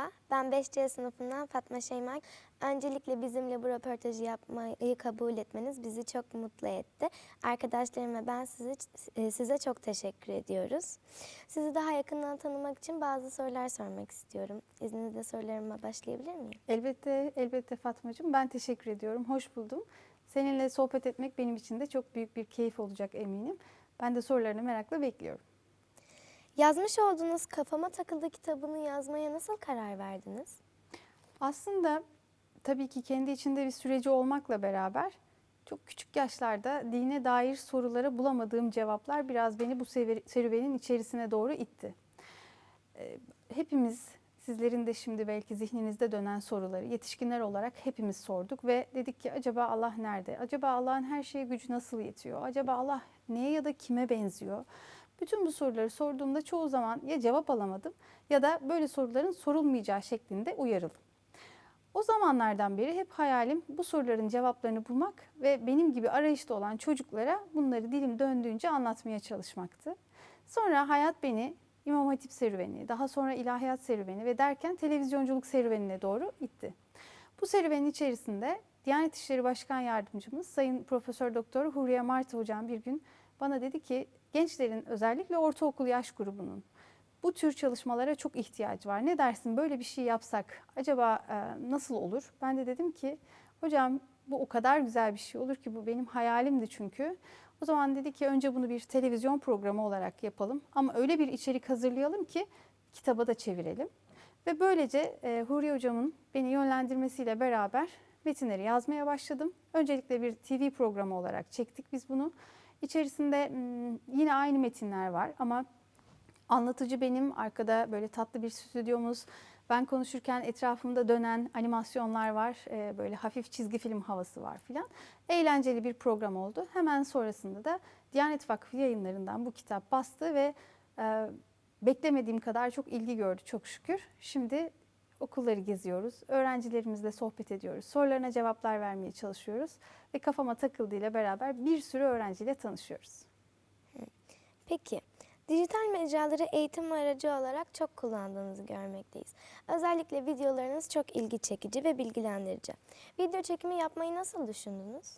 Merhaba, ben 5C sınıfından Fatma Şeyma. Öncelikle bizimle bu röportajı yapmayı kabul etmeniz bizi çok mutlu etti. Arkadaşlarım ve ben size çok teşekkür ediyoruz. Sizi daha yakından tanımak için bazı sorular sormak istiyorum. İzninizle sorularıma başlayabilir miyim? Elbette, elbette Fatmacığım. Ben teşekkür ediyorum. Hoş buldum. Seninle sohbet etmek benim için de çok büyük bir keyif olacak eminim. Ben de sorularını merakla bekliyorum. Yazmış olduğunuz Kafama Takıldı kitabını yazmaya nasıl karar verdiniz? Aslında tabii ki kendi içinde bir süreci olmakla beraber çok küçük yaşlarda dine dair sorulara bulamadığım cevaplar biraz beni bu serüvenin içerisine doğru itti. Hepimiz, sizlerin de şimdi belki zihninizde dönen soruları yetişkinler olarak hepimiz sorduk ve dedik ki acaba Allah nerede? Acaba Allah'ın her şeye gücü nasıl yetiyor? Acaba Allah neye ya da kime benziyor? Bütün bu soruları sorduğumda çoğu zaman ya cevap alamadım ya da böyle soruların sorulmayacağı şeklinde uyarıldım. O zamanlardan beri hep hayalim bu soruların cevaplarını bulmak ve benim gibi arayışta olan çocuklara bunları dilim döndüğünce anlatmaya çalışmaktı. Sonra hayat beni İmam Hatip serüveni, daha sonra ilahiyat serüveni ve derken televizyonculuk serüvenine doğru itti. Bu serüvenin içerisinde Diyanet İşleri Başkan Yardımcımız Sayın Profesör Doktor Huriye Martı Hocam bir gün bana dedi ki gençlerin özellikle ortaokul yaş grubunun bu tür çalışmalara çok ihtiyacı var. Ne dersin böyle bir şey yapsak acaba nasıl olur? Ben de dedim ki hocam bu o kadar güzel bir şey olur ki bu benim hayalimdi çünkü. O zaman dedi ki önce bunu bir televizyon programı olarak yapalım ama öyle bir içerik hazırlayalım ki kitaba da çevirelim. Ve böylece Huriye Hocam'ın beni yönlendirmesiyle beraber metinleri yazmaya başladım. Öncelikle bir TV programı olarak çektik biz bunu. İçerisinde yine aynı metinler var ama anlatıcı benim, arkada böyle tatlı bir stüdyomuz. Ben konuşurken etrafımda dönen animasyonlar var. Böyle hafif çizgi film havası var filan. Eğlenceli bir program oldu. Hemen sonrasında da Diyanet Vakfı yayınlarından bu kitap bastı ve beklemediğim kadar çok ilgi gördü çok şükür. Şimdi okulları geziyoruz, öğrencilerimizle sohbet ediyoruz, sorularına cevaplar vermeye çalışıyoruz ve kafama takıldığıyla beraber bir sürü öğrenciyle tanışıyoruz. Peki, dijital mecraları eğitim aracı olarak çok kullandığınızı görmekteyiz. Özellikle videolarınız çok ilgi çekici ve bilgilendirici. Video çekimi yapmayı nasıl düşündünüz?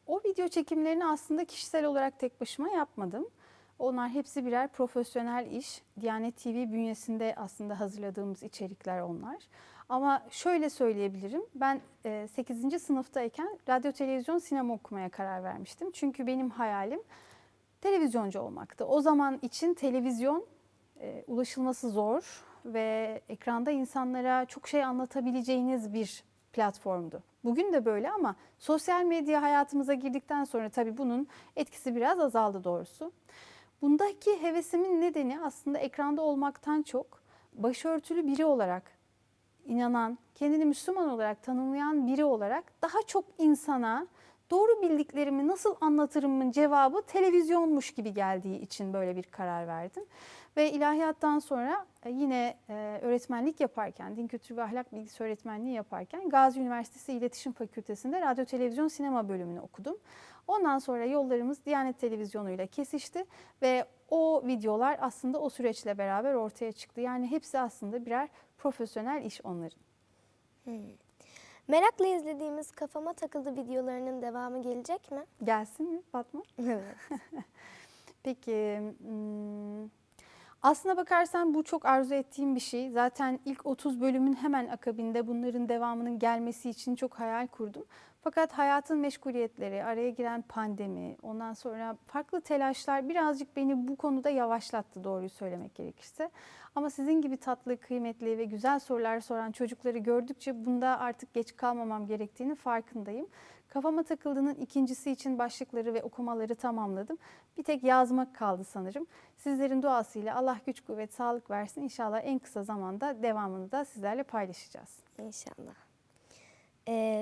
O video çekimlerini aslında kişisel olarak tek başıma yapmadım. Onlar hepsi birer profesyonel iş. Diyanet TV bünyesinde aslında hazırladığımız içerikler onlar. Ama şöyle söyleyebilirim, ben 8. sınıftayken radyo, televizyon, sinema okumaya karar vermiştim. Çünkü benim hayalim televizyoncu olmaktı. O zaman için televizyon ulaşılması zor ve ekranda insanlara çok şey anlatabileceğiniz bir platformdu. Bugün de böyle ama sosyal medya hayatımıza girdikten sonra tabii bunun etkisi biraz azaldı doğrusu. Bundaki hevesimin nedeni aslında ekranda olmaktan çok başörtülü biri olarak inanan, kendini Müslüman olarak tanımlayan biri olarak daha çok insana doğru bildiklerimi nasıl anlatırımın cevabı televizyonmuş gibi geldiği için böyle bir karar verdim. Ve ilahiyattan sonra yine öğretmenlik yaparken, din kültürü ve ahlak bilgisi öğretmenliği yaparken Gazi Üniversitesi İletişim Fakültesi'nde radyo, televizyon, sinema bölümünü okudum. Ondan sonra yollarımız Diyanet Televizyonu ile kesişti ve o videolar aslında o süreçle beraber ortaya çıktı. Yani hepsi aslında birer profesyonel iş onların. Merakla izlediğimiz Kafama Takıldı videolarının devamı gelecek mi? Gelsin mi Fatma? Evet. Peki, aslına bakarsan bu çok arzu ettiğim bir şey. Zaten ilk 30 bölümün hemen akabinde bunların devamının gelmesi için çok hayal kurdum. Fakat hayatın meşguliyetleri, araya giren pandemi, ondan sonra farklı telaşlar birazcık beni bu konuda yavaşlattı doğruyu söylemek gerekirse. Ama sizin gibi tatlı, kıymetli ve güzel sorular soran çocukları gördükçe bunda artık geç kalmamam gerektiğini farkındayım. Kafama takıldığının ikincisi için başlıkları ve okumaları tamamladım. Bir tek yazmak kaldı sanırım. Sizlerin duasıyla Allah güç kuvvet sağlık versin. İnşallah en kısa zamanda devamını da sizlerle paylaşacağız. İnşallah.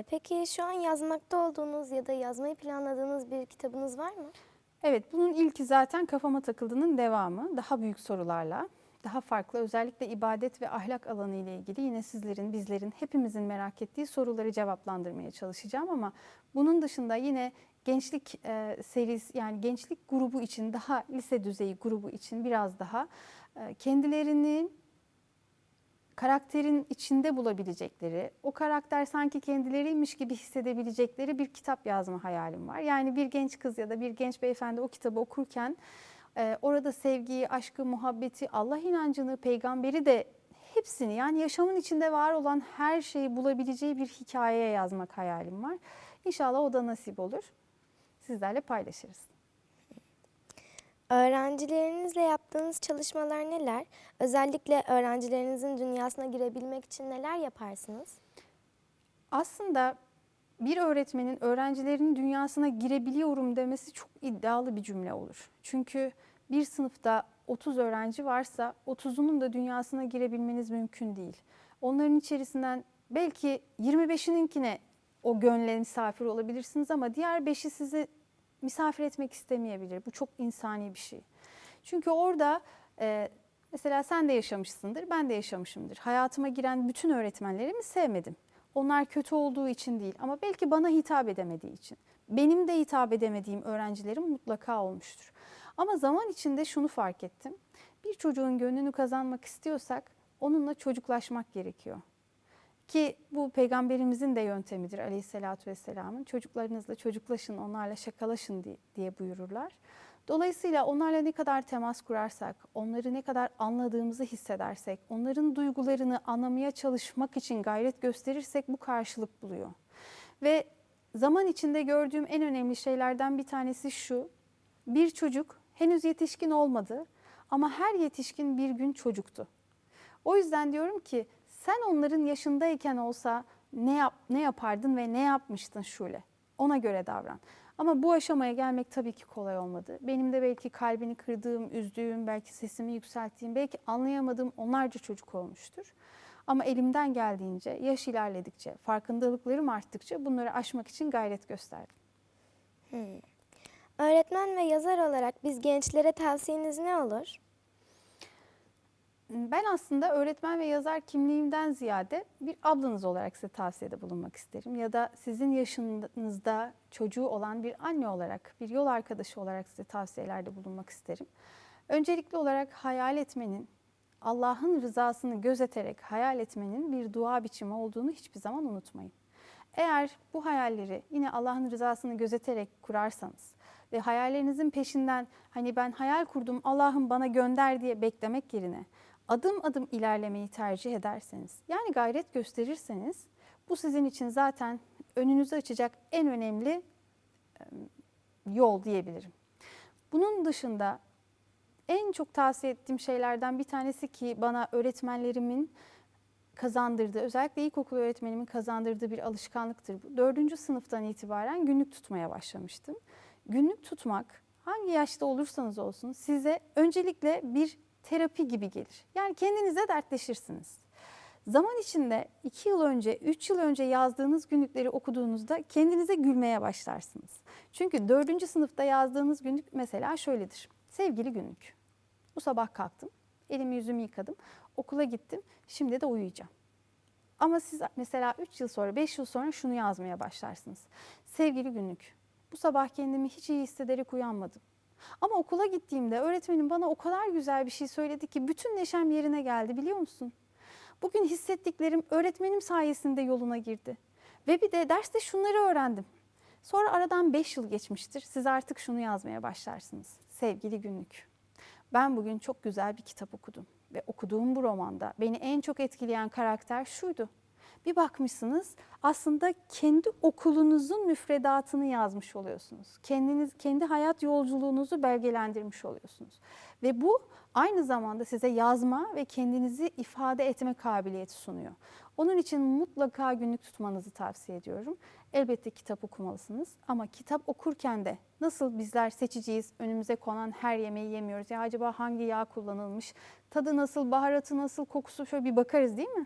Peki şu an yazmakta olduğunuz ya da yazmayı planladığınız bir kitabınız var mı? Evet, bunun ilki zaten kafama takıldığının devamı. Daha büyük sorularla, daha farklı özellikle ibadet ve ahlak alanı ile ilgili yine sizlerin, bizlerin, hepimizin merak ettiği soruları cevaplandırmaya çalışacağım ama bunun dışında yine gençlik serisi yani gençlik grubu için daha lise düzeyi grubu için biraz daha kendilerini karakterin içinde bulabilecekleri, o karakter sanki kendileriymiş gibi hissedebilecekleri bir kitap yazma hayalim var. Yani bir genç kız ya da bir genç beyefendi o kitabı okurken orada sevgiyi, aşkı, muhabbeti, Allah inancını, peygamberi de hepsini, yani yaşamın içinde var olan her şeyi bulabileceği bir hikayeye yazmak hayalim var. İnşallah o da nasip olur. Sizlerle paylaşırız. Öğrencilerinizle yaptığınız çalışmalar neler? Özellikle öğrencilerinizin dünyasına girebilmek için neler yaparsınız? Aslında bir öğretmenin öğrencilerinin dünyasına girebiliyorum demesi çok iddialı bir cümle olur. Çünkü bir sınıfta 30 öğrenci varsa 30'unun da dünyasına girebilmeniz mümkün değil. Onların içerisinden belki 25'ininkine o gönle misafir olabilirsiniz ama diğer 5'i sizi misafir etmek istemeyebilir. Bu çok insani bir şey. Çünkü orada mesela sen de yaşamışsındır, ben de yaşamışımdır. Hayatıma giren bütün öğretmenlerimi sevmedim. Onlar kötü olduğu için değil ama belki bana hitap edemediği için. Benim de hitap edemediğim öğrencilerim mutlaka olmuştur. Ama zaman içinde şunu fark ettim. Bir çocuğun gönlünü kazanmak istiyorsak onunla çocuklaşmak gerekiyor. Ki bu peygamberimizin de yöntemidir aleyhissalatü vesselamın. Çocuklarınızla çocuklaşın, onlarla şakalaşın diye buyururlar. Dolayısıyla onlarla ne kadar temas kurarsak, onları ne kadar anladığımızı hissedersek, onların duygularını anlamaya çalışmak için gayret gösterirsek bu karşılık buluyor. Ve zaman içinde gördüğüm en önemli şeylerden bir tanesi şu: bir çocuk henüz yetişkin olmadı ama her yetişkin bir gün çocuktu. O yüzden diyorum ki sen onların yaşındayken olsa ne yapardın ve ne yapmıştın Şule? Ona göre davran. Ama bu aşamaya gelmek tabii ki kolay olmadı. Benim de belki kalbini kırdığım, üzdüğüm, belki sesimi yükselttiğim, belki anlayamadığım onlarca çocuk olmuştur. Ama elimden geldiğince, yaş ilerledikçe, farkındalıklarım arttıkça bunları aşmak için gayret gösterdim. Öğretmen ve yazar olarak biz gençlere tavsiyeniz ne olur? Ben aslında öğretmen ve yazar kimliğimden ziyade bir ablanız olarak size tavsiyede bulunmak isterim. Ya da sizin yaşınızda çocuğu olan bir anne olarak, bir yol arkadaşı olarak size tavsiyelerde bulunmak isterim. Öncelikli olarak hayal etmenin, Allah'ın rızasını gözeterek hayal etmenin bir dua biçimi olduğunu hiçbir zaman unutmayın. Eğer bu hayalleri yine Allah'ın rızasını gözeterek kurarsanız ve hayallerinizin peşinden hani ben hayal kurdum Allah'ım bana gönder diye beklemek yerine adım adım ilerlemeyi tercih ederseniz, yani gayret gösterirseniz bu sizin için zaten önünüzü açacak en önemli yol diyebilirim. Bunun dışında en çok tavsiye ettiğim şeylerden bir tanesi ki bana öğretmenlerimin kazandırdığı, özellikle ilkokul öğretmenimin kazandırdığı bir alışkanlıktır bu. 4. sınıftan itibaren günlük tutmaya başlamıştım. Günlük tutmak hangi yaşta olursanız olsun size öncelikle bir terapi gibi gelir. Yani kendinize dertleşirsiniz. Zaman içinde 2 yıl önce, 3 yıl önce yazdığınız günlükleri okuduğunuzda kendinize gülmeye başlarsınız. Çünkü 4. sınıfta yazdığınız günlük mesela şöyledir. Sevgili günlük. Bu sabah kalktım, elimi yüzümü yıkadım, okula gittim, şimdi de uyuyacağım. Ama siz mesela 3 yıl sonra, 5 yıl sonra şunu yazmaya başlarsınız. Sevgili günlük, bu sabah kendimi hiç iyi hissederek uyanmadım. Ama okula gittiğimde öğretmenim bana o kadar güzel bir şey söyledi ki bütün neşem yerine geldi, biliyor musun? Bugün hissettiklerim öğretmenim sayesinde yoluna girdi. Ve bir de derste şunları öğrendim. Sonra aradan 5 yıl geçmiştir. Siz artık şunu yazmaya başlarsınız. Sevgili günlük, ben bugün çok güzel bir kitap okudum. Ve okuduğum bu romanda beni en çok etkileyen karakter şuydu. Bir bakmışsınız aslında kendi okulunuzun müfredatını yazmış oluyorsunuz. Kendi hayat yolculuğunuzu belgelendirmiş oluyorsunuz. Ve bu aynı zamanda size yazma ve kendinizi ifade etme kabiliyeti sunuyor. Onun için mutlaka günlük tutmanızı tavsiye ediyorum. Elbette kitap okumalısınız ama kitap okurken de nasıl bizler seçiciyiz, önümüze konan her yemeği yemiyoruz. Ya acaba hangi yağ kullanılmış, tadı nasıl, baharatı nasıl, kokusu şöyle bir bakarız değil mi?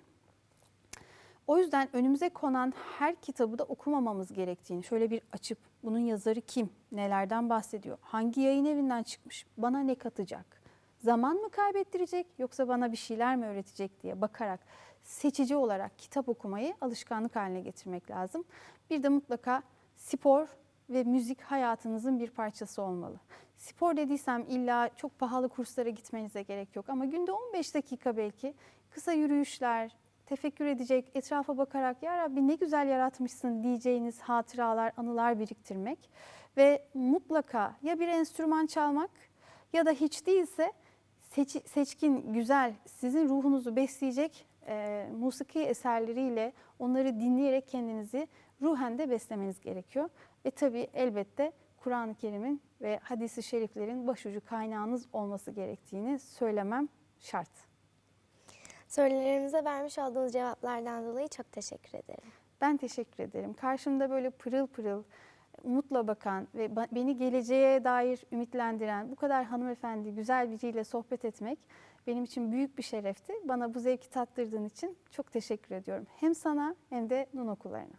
O yüzden önümüze konan her kitabı da okumamamız gerektiğini şöyle bir açıp bunun yazarı kim, nelerden bahsediyor, hangi yayın evinden çıkmış, bana ne katacak, zaman mı kaybettirecek yoksa bana bir şeyler mi öğretecek diye bakarak seçici olarak kitap okumayı alışkanlık haline getirmek lazım. Bir de mutlaka spor ve müzik hayatınızın bir parçası olmalı. Spor dediysem illa çok pahalı kurslara gitmenize gerek yok ama günde 15 dakika belki kısa yürüyüşler, tefekkür edecek, etrafa bakarak ya Rabbi ne güzel yaratmışsın diyeceğiniz hatıralar, anılar biriktirmek ve mutlaka ya bir enstrüman çalmak ya da hiç değilse seçkin, güzel, sizin ruhunuzu besleyecek musiki eserleriyle onları dinleyerek kendinizi ruhen de beslemeniz gerekiyor. Ve tabii elbette Kur'an-ı Kerim'in ve hadis-i şeriflerin başucu kaynağınız olması gerektiğini söylemem şart. Sorularımıza vermiş olduğunuz cevaplardan dolayı çok teşekkür ederim. Ben teşekkür ederim. Karşımda böyle pırıl pırıl, umutla bakan ve beni geleceğe dair ümitlendiren bu kadar hanımefendi, güzel biriyle sohbet etmek benim için büyük bir şerefti. Bana bu zevki tattırdığın için çok teşekkür ediyorum. Hem sana hem de Nun okullarına.